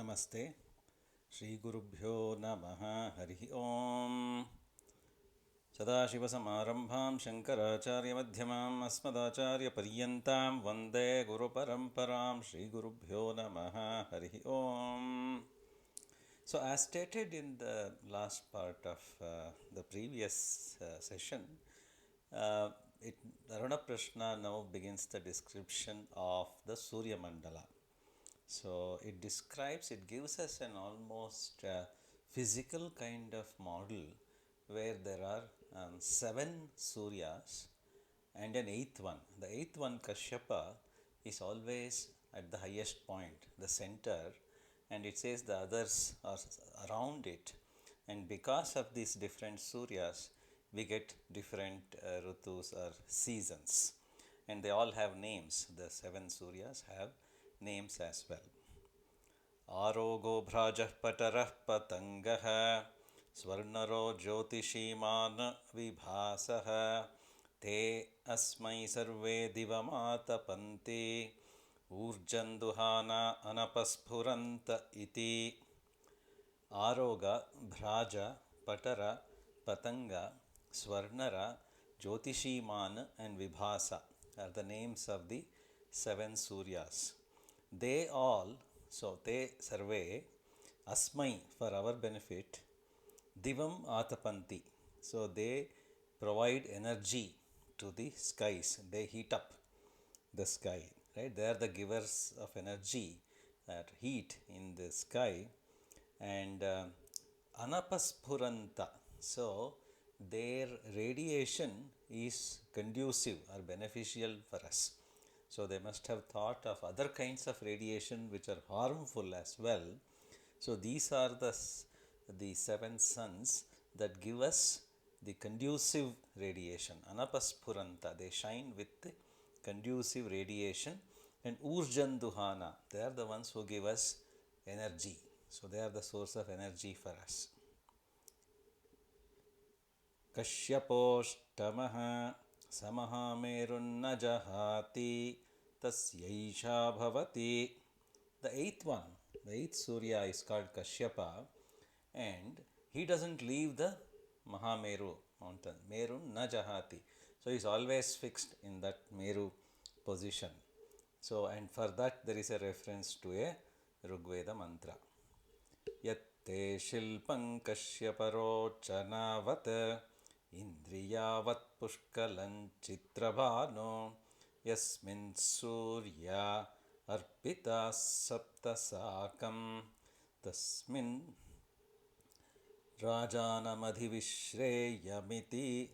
Namaste. Shri Gurubhyo Namaha Harihi Om. Sadashivasamarambham Shankaracharya Madhyamam Asmadacharya Paryantam Vande Guru Paramparam Shri Gurubhyo Namaha Harihi Om. So as stated in the last part of the previous session, Aruna Prashna now begins the description of the Surya Mandala. So it gives us an almost physical kind of model where there are 7 Suryas and an eighth one. The eighth one, Kashyapa, is always at the highest point, the center, and it says the others are around it. And because of these different Suryas, we get different Rutus or seasons. And they all have names. The 7 Suryas have names as well. Arogo bhrajah patarah patangah swarnaro jyotishiman vibhasah te asmai sarve divamatapanti urjanduhana anapaspuranta iti. Aroga, Bhraja, Patara, Patanga, Swarnara, Jyotishiman and Vibhasa are the names of the 7 Suryas. They all, so they survey, Asmai for our benefit, Divam Atapanti. So they provide energy to the skies, they heat up the sky, right? They are the givers of energy, that heat in the sky. And anapaspuranta, so their radiation is conducive or beneficial for us. So they must have thought of other kinds of radiation which are harmful as well. So these are the 7 suns that give us the conducive radiation. Anapaspuranta, they shine with the conducive radiation. And urjanduhana, they are the ones who give us energy. So they are the source of energy for us. Kashyaposhtamah samaha merunna jahati tasyaisha bhavati. The eighth one, the eighth Surya is called Kashyapa, and he doesn't leave the Mahameru mountain. Merun na jahati. So he is always fixed in that Meru position. So, and for that there is a reference to a Rigveda mantra. Yatte shilpam kashyparochanavat indriyavat pushkalan chitrabhano yasmin surya arpita saptasakam tasmin rajanamadivishreyamiti.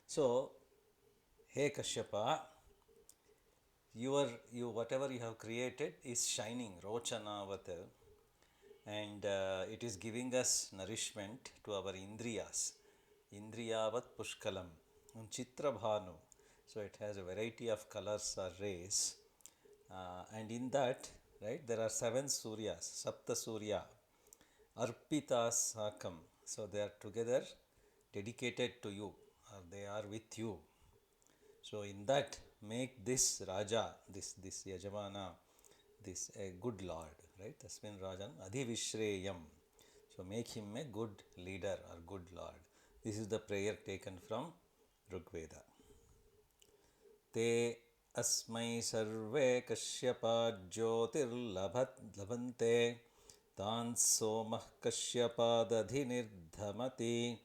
So, hey Kashyapa, you whatever you have created is shining, rochanavat, and it is giving us nourishment to our indriyas. Indriyavat pushkalam, chitrabhanu. So it has a variety of colors or rays, and in that, right, there are 7 Suryas, Sapta Surya, Arpita Sakam. So they are together, dedicated to you, or they are with you. So in that, make this Raja, this Yajamana, this a good lord, right? Tasmin Rajan Adhivishreyam. So make him a good leader or good lord. This is the prayer taken from Rigveda. Te asmai sarve kashyapa jyotir labhante tan somah kashyapa dadhinirdhamati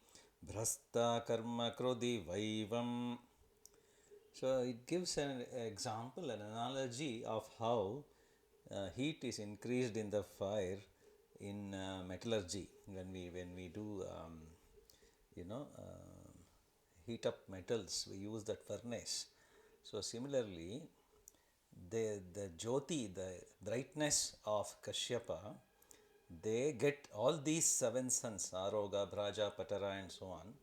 bhrasta karma krodi vaivam. So it gives an example, an analogy of how heat is increased in the fire in metallurgy when we do heat up metals, we use that furnace. So similarly, the Jyoti, the brightness of Kashyapa, they get all these 7 suns, Aroga, Bhraja, Patara and so on,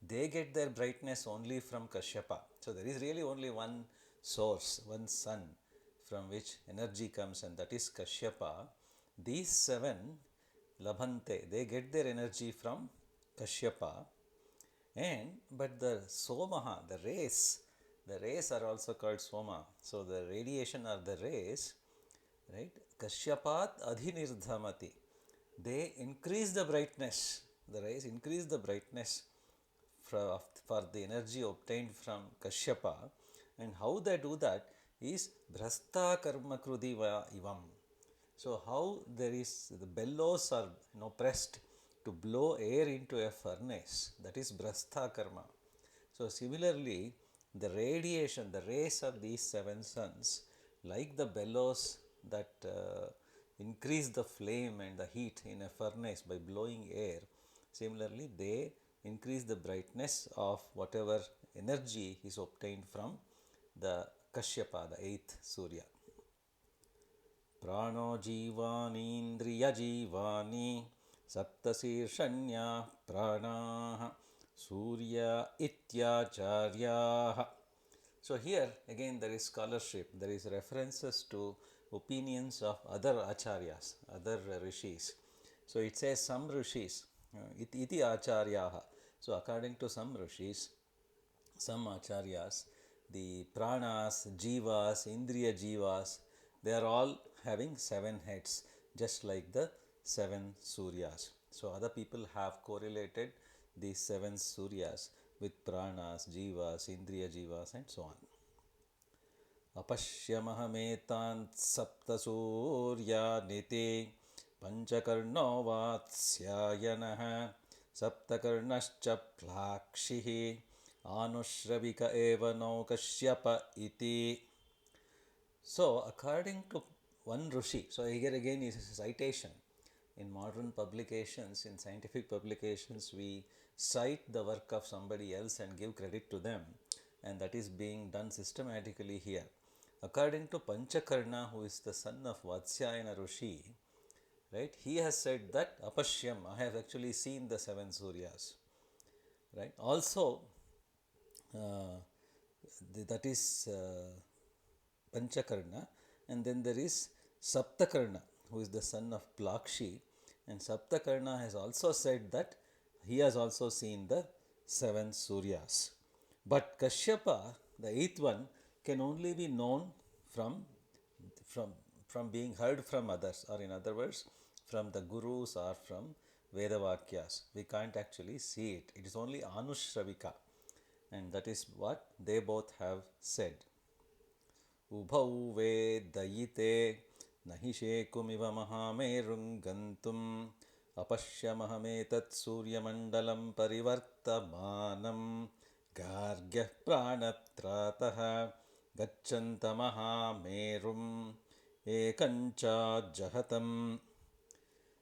they get their brightness only from Kashyapa. So there is really only one source, one sun from which energy comes, and that is Kashyapa. These 7 labhante, they get their energy from Kashyapa, but the Somaha, the rays are also called Soma. So the radiation or the rays, right, Kashyapat adhinirdhamati. They increase the brightness. The rays increase the brightness for the energy obtained from Kashyapa. And how they do that is Bhrasta Karma Krudiva Ivam. So how there is the bellows are pressed to blow air into a furnace, that is Bhrasta Karma. So similarly, the radiation, the rays of these seven suns, like the bellows that increase the flame and the heat in a furnace by blowing air, similarly they increase the brightness of whatever energy is obtained from the Kashyapa, the eighth Surya. Prano Jivanindriya Jivani Saptasirshanya Pranaha Surya Ityacharyaha. So here again there is scholarship, there is references to opinions of other acharyas, other rishis. So it says some rishis, iti acharyaha. So according to some rishis, some acharyas, the pranas, jivas, indriya jivas, they are all having 7 heads, just like the 7 suryas. So other people have correlated these 7 suryas with pranas, jivas, indriya jivas and so on. Apashyamahametan saptasurya niti panchakarno vatsyayanaha saptakarnascha plakshihi anushravika eva no kashyapa iti. So according to one Rishi, so here again is a citation. In modern publications, in scientific publications, we cite the work of somebody else and give credit to them, and that is being done systematically here. According to Panchakarna, who is the son of Vatsyayana Rishi, right, he has said that Apashyam, I have actually seen the 7 Suryas. Right. Also, that is Panchakarna, and then there is Saptakarna, who is the son of Plakshi, and Saptakarna has also said that he has also seen the 7 Suryas. But Kashyapa, the 8th one, can only be known from being heard from others, or in other words, from the gurus or from Vedavakyas. We can't actually see it. It is only Anushravika, and that is what they both have said. Ubhau vedayite nahishekummiva mahamerung gantum apashyamahametat suryamandalam parivartamanam gargyah pranatrataha gacchanta mahamerum ekancha jahatam.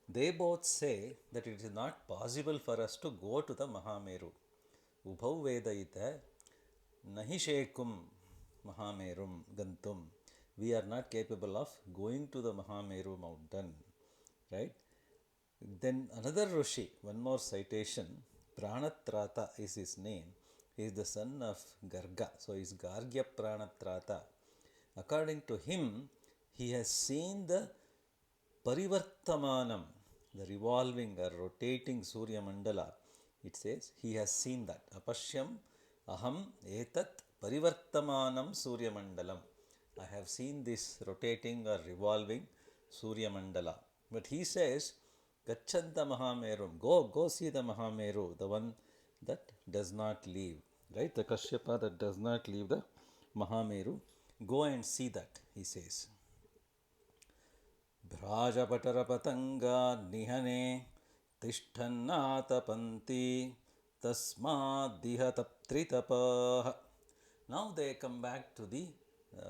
They both say that it is not possible for us to go to the Mahameru. Ubhau vedayita nahishekum Mahamerum gantum. We are not capable of going to the Mahameru mountain. Right? Then another Rishi, one more citation, Pranatrata is his name. He is the son of Garga. So he is Gargya Pranatrata. According to him, he has seen the Parivartamanam, the revolving or rotating Surya Mandala. It says he has seen that. Apashyam aham etat Parivartamanam Surya Mandalam. I have seen this rotating or revolving Surya Mandala. But he says, Gacchanta Mahamerum, go see the Mahameru, the one that does not leave. Right? The Kashyapa that does not leave the Mahameru. Go and see that, he says. Bhrajapatarapatanga nihane tishtannatapanti tasmaddihataptritapah. Now they come back to the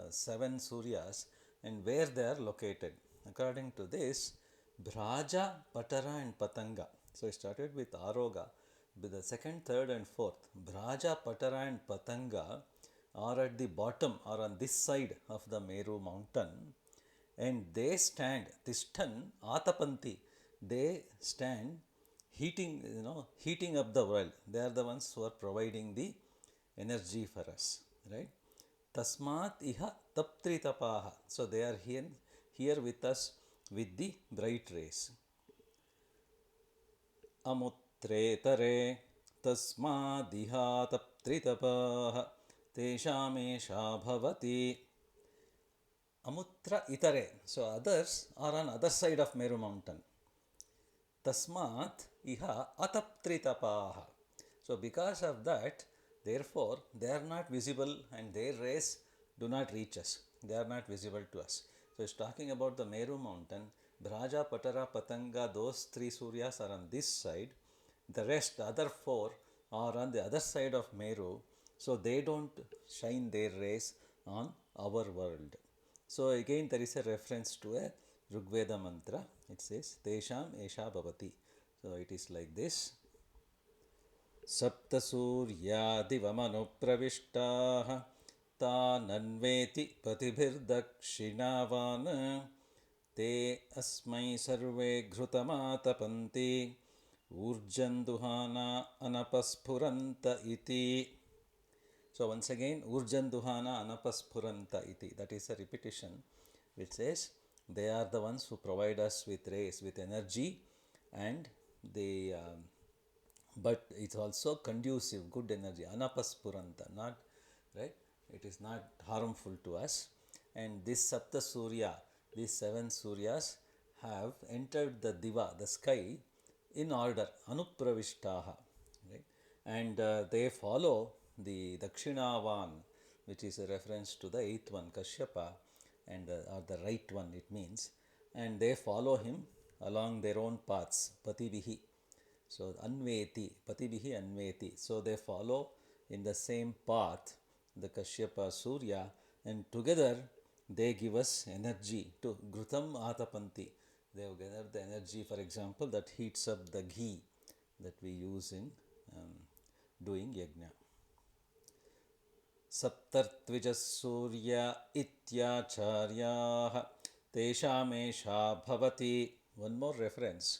7 Suryas and where they are located. According to this, Bhraja, Patara and Patanga. So I started with Aroga. With the second, third and fourth, Bhraja, Patara and Patanga are at the bottom or on this side of the Meru mountain, and they stand, Tishtan Atapanti, they stand heating up the world. They are the ones who are providing the energy for us. Right? Tasmat iha taptritapaha. So they are here with us with the bright rays. Amutretare tasmadiha taptritapaha teshamesha bhavati. Amutra itare. So others are on other side of Meru mountain. Tasmat iha ataptritapaha. So because of that, therefore they are not visible and their rays do not reach us. They are not visible to us. So it's talking about the Meru mountain. Bhraja, Patara, Patanga, those three Suryas are on this side. The rest, the other four, are on the other side of Meru. So they don't shine their rays on our world. So again there is a reference to a Rigveda mantra. It says Tesham Esha Bhavati. So it is like this. सप्तसूर्यादिवमनुप्रविष्टाः तानन्वेति पतिभिर्दक्षिणावान् ते अस्मै सर्वे घृतमातपन्ति ऊर्जन्दुहाना अनपस्फुरन्त इति. So once again, Urjanduhana Anapaspuranta iti. That is a repetition which says they are the ones who provide us with rays, with energy, and they, but it's also conducive, good energy. Anapaspuranta, not right. It is not harmful to us. And this Sapta Surya, these 7 Suryas have entered the Diva, the sky, in order. Anupravishtaha, right? And they follow the Dakshinavan, which is a reference to the 8th one, Kashyapa, and or the right one it means, and they follow him along their own paths, Patibihi. So Anveti, Patibihi Anveti. So they follow in the same path, the Kashyapa Surya, and together they give us energy to Grutam Atapanti. They have gathered the energy, for example, that heats up the ghee that we use in doing yajna. Saptartvija Surya Ityacharyaha Teshamesha Bhavati. One more reference.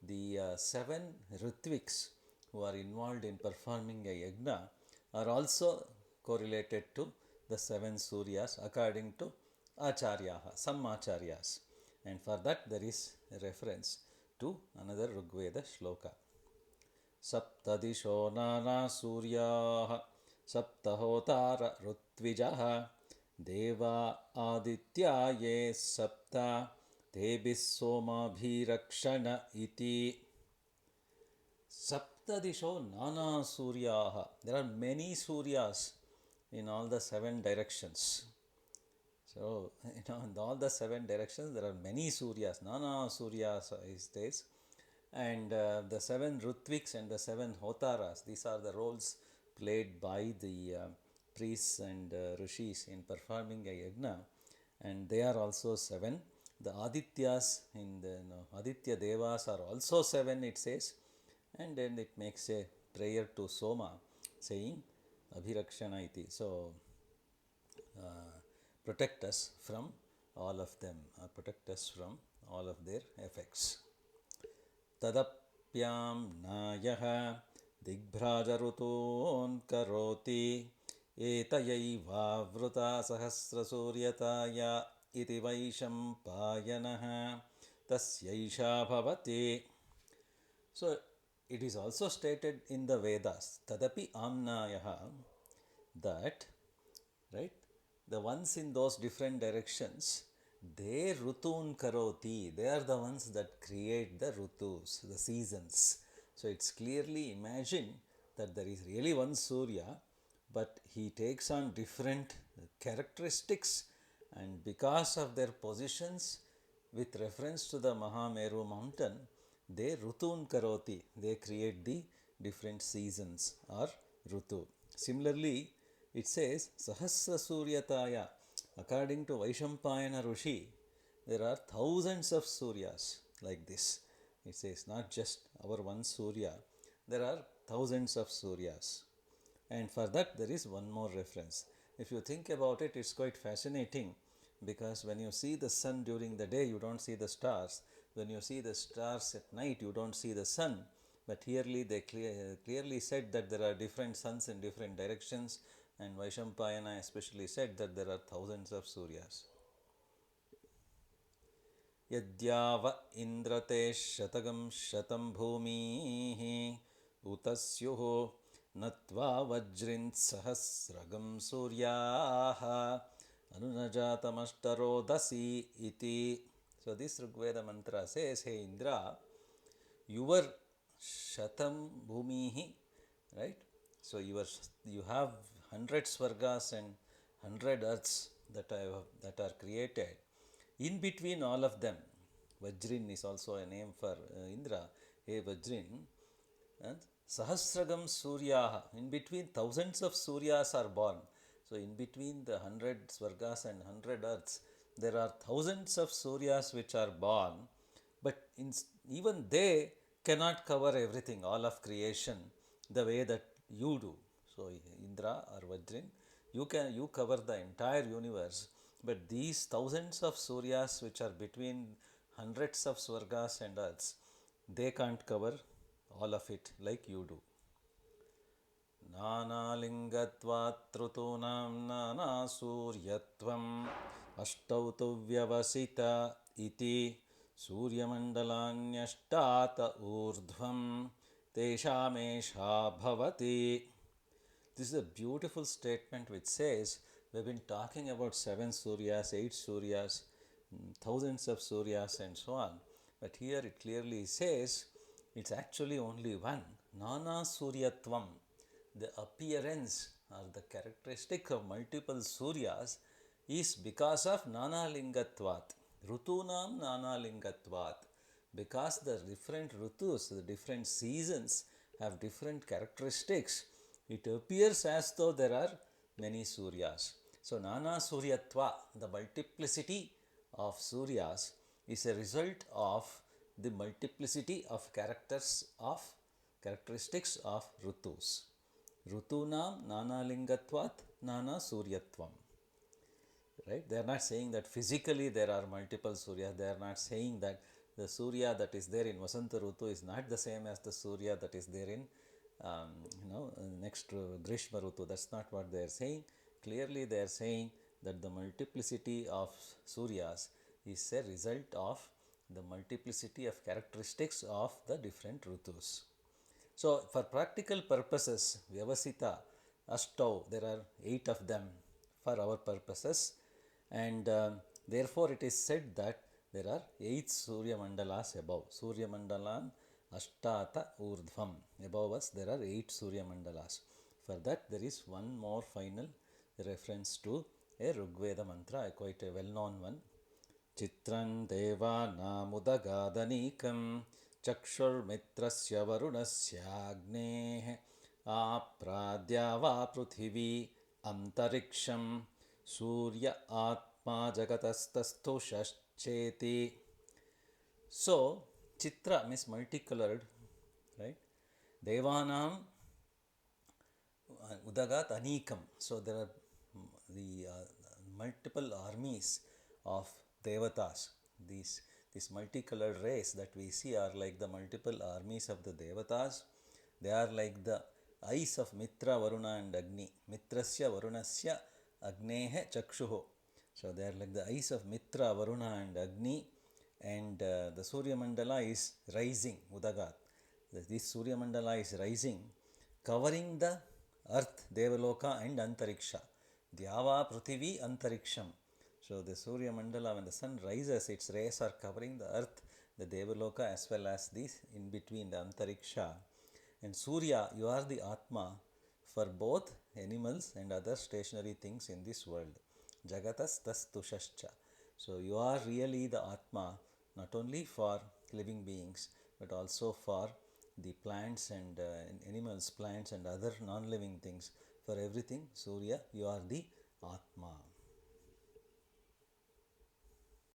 The 7 Ritviks who are involved in performing a yajna are also correlated to the 7 Suryas according to Acharyaha, some Acharyas. And for that there is a reference to another Rigveda shloka. Saptadisho nana suryaha saptahotara rutvijaha deva aditya ye sapta tebis soma bhirakshana iti. Saptadisho nana suryaha. There are many suryas in all the 7 directions. So, in all the 7 directions there are many suryas. Nana suryas is this. And the 7 Rutviks and the 7 Hotaras, these are the roles played by the priests and rishis in performing a yajna, and they are also 7. The Adityas in the Aditya Devas are also 7, it says, and then it makes a prayer to Soma saying Abhirakshana iti. So protect us from all of them, protect us from all of their effects. Tadapyam nayaha digbhrajarutun karoti etayaiva vruta sahasrasuryataya iti vaishampayanaha tasyaisha bhavati. So it is also stated in the Vedas, Tadapi amnayaha, that, right, the ones in those different directions, they rutun karoti, they are the ones that create the rutus, the seasons. So it's clearly imagined that there is really one Surya, but he takes on different characteristics, and because of their positions with reference to the Mahameru mountain, they rutun karoti, they create the different seasons or rutu. Similarly, it says Sahasra Suryataya. According to Vaishampayana Rishi, there are thousands of Suryas like this. It says not just our one Surya, there are thousands of Suryas. And for that there is one more reference. If you think about it, it's quite fascinating, because when you see the sun during the day, you don't see the stars. When you see the stars at night, you don't see the sun. But here they clearly said that there are different suns in different directions, and Vaishampayana especially said that there are thousands of Suryas. Yadyava indrate shatagam shatam bhumihi utasyuho natva vajrint sahasragam suryaha Anunajatamashtarodasi iti. So this Rigveda mantra says, hey Indra, your Shatam Bhumihi, right? So you have 100 Swargas and 100 earths that are created. In between all of them, Vajrin is also a name for Indra. Hey Vajrin, and Sahasragam Suryaha, in between thousands of Suryas are born. So in between the 100 Swargas and 100 earths, there are thousands of Suryas which are born, but even they cannot cover everything, all of creation, the way that you do. So Indra or Vajrin, you cover the entire universe, but these thousands of Suryas which are between hundreds of Swargas and earths, they can't cover all of it like you do. नानालिङ्गत्वात् ऋतूनां नानासूर्यत्वम् अष्टौ तु व्यवसित इति सूर्यमण्डलान्यष्टात ऊर्ध्वं तेषामेषा भवति. This is a beautiful statement which says we have been talking about 7 Suryas, 8 Suryas, thousands of Suryas and so on. But here it clearly says it's actually only one. Nana Suryatvam. The appearance or the characteristic of multiple Suryas is because of Nana Lingatvat. Rutunam Nana Lingatvat. Because the different Rutus, the different seasons have different characteristics, it appears as though there are many Suryas. So Nana Suryatva, the multiplicity of Suryas, is a result of the multiplicity of characteristics of Rutus. Rutunam Nana Lingatvat Nana Suryatvam. Right? They are not saying that physically there are multiple Suryas. They are not saying that the Surya that is there in Vasanta Rutu is not the same as the Surya that is there in next Grishma Rutu. That's not what they are saying. Clearly they are saying that the multiplicity of Suryas is a result of the multiplicity of characteristics of the different Rutus. So for practical purposes, Vyavasita, Ashtau, there are 8 of them for our purposes, and therefore it is said that there are 8 Surya Mandalas above. Surya Mandalan Ashtata Urdhvam. Above us there are 8 Surya Mandalas. For that there is one more final reference to a Rigveda mantra, quite a well-known one. Chitran deva namudagadhanikam चक्षुर्मित्रस्य वरुणस्याग्नेः आप्राद्यावा पृथिवी अंतरिक्षं सूर्य आत्मा जगतस्तस्थुषश्चेति. So Chitra means multicolored, right? Devanam Udagat Anikam. So there are the multiple armies of Devatas. This multicolored race that we see are like the multiple armies of the Devatas. They are like the eyes of Mitra, Varuna and Agni. Mitrasya, Varunasya, Agnehe, Chakshuho. So they are like the eyes of Mitra, Varuna and Agni, and the Surya Mandala is rising, Udagat. This Surya Mandala is rising, covering the earth, Devaloka and Antariksha. Dyava, Pruthivi, Antariksham. So the Surya Mandala, when the sun rises, its rays are covering the earth, the Devaloka as well as this in between the Antariksha. And Surya, you are the Atma for both animals and other stationary things in this world. Jagatas tas tushascha. So you are really the Atma, not only for living beings, but also for the plants and animals, plants and other non-living things. For everything, Surya, you are the